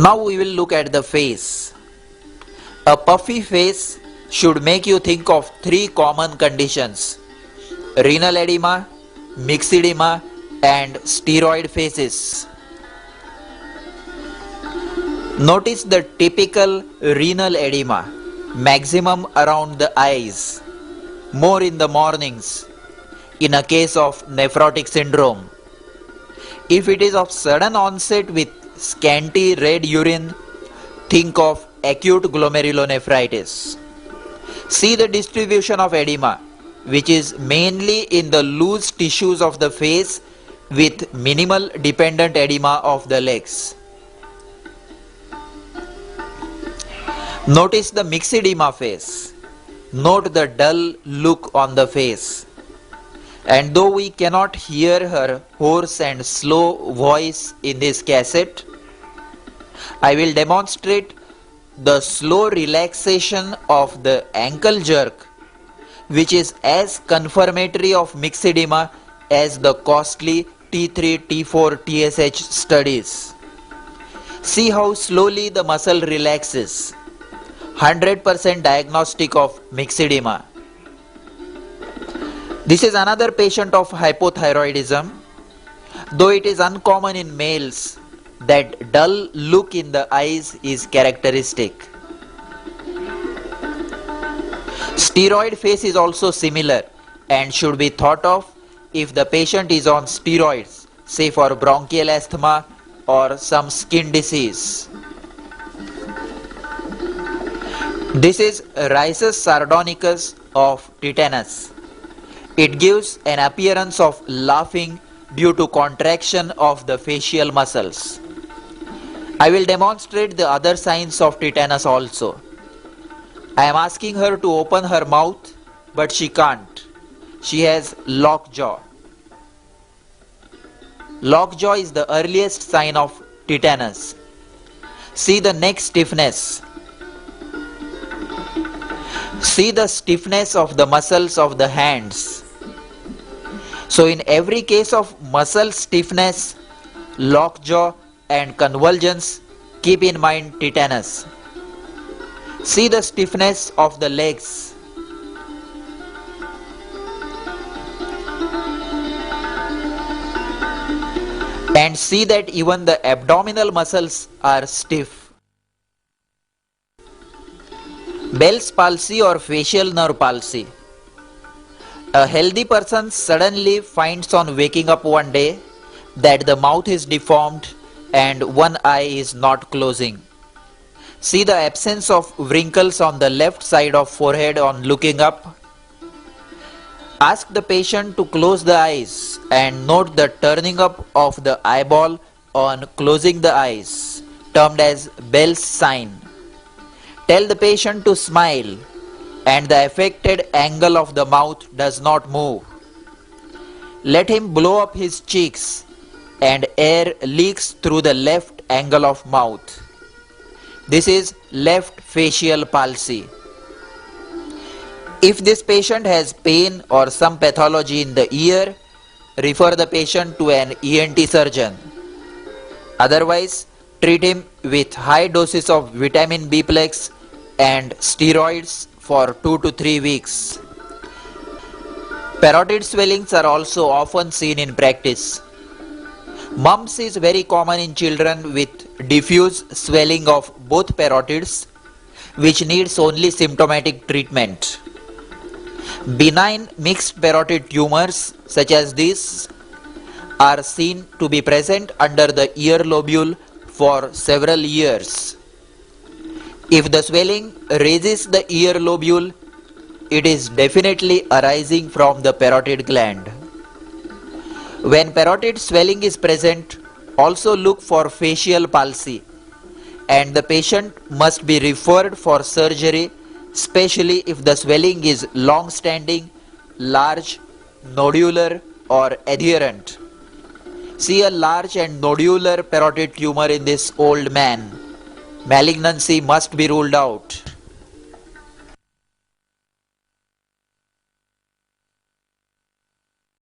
Now we will look at the face. A puffy face should make you think of three common conditions: renal edema, myxedema, and steroid faces. Notice the typical renal edema, maximum around the eyes, more in the mornings, in a case of nephrotic syndrome. If it is of sudden onset with scanty red urine, think of acute glomerulonephritis. See the distribution of edema, which is mainly in the loose tissues of the face with minimal dependent edema of the legs. Notice the myxedema face. Note the dull look on the face. And though we cannot hear her hoarse and slow voice in this cassette, I will demonstrate the slow relaxation of the ankle jerk, which is as confirmatory of myxedema as the costly T3, T4, TSH studies. See how slowly the muscle relaxes. 100% diagnostic of myxedema. This is another patient of hypothyroidism. Though it is uncommon in males, that dull look in the eyes is characteristic. Steroid face is also similar and should be thought of if the patient is on steroids, say for bronchial asthma or some skin disease. This is Rhizus sardonicus of tetanus. It gives an appearance of laughing due to contraction of the facial muscles. I will demonstrate the other signs of tetanus also. I am asking her to open her mouth, but she can't. She has lockjaw. Lockjaw is the earliest sign of tetanus. See the neck stiffness. See the stiffness of the muscles of the hands. So in every case of muscle stiffness, lockjaw and convulsions, keep in mind tetanus. See the stiffness of the legs. And see that even the abdominal muscles are stiff. Bell's palsy or facial nerve palsy. A healthy person suddenly finds on waking up one day that the mouth is deformed and one eye is not closing. See the absence of wrinkles on the left side of forehead on looking up. Ask the patient to close the eyes and note the turning up of the eyeball on closing the eyes, termed as Bell's sign. Tell the patient to smile and the affected angle of the mouth does not move. Let him blow up his cheeks and air leaks through the left angle of mouth. This is left facial palsy. If this patient has pain or some pathology in the ear, refer the patient to an ENT surgeon. Otherwise, treat him with high doses of vitamin B-plex and steroids for 2 to 3 weeks. Parotid swellings are also often seen in practice. Mumps is very common in children with diffuse swelling of both parotids, which needs only symptomatic treatment. Benign mixed parotid tumors such as these are seen to be present under the ear lobule for several years. If the swelling raises the ear lobule, it is definitely arising from the parotid gland. When parotid swelling is present, also look for facial palsy, and the patient must be referred for surgery, especially if the swelling is long-standing, large, nodular or adherent. See a large and nodular parotid tumor in this old man. Malignancy must be ruled out.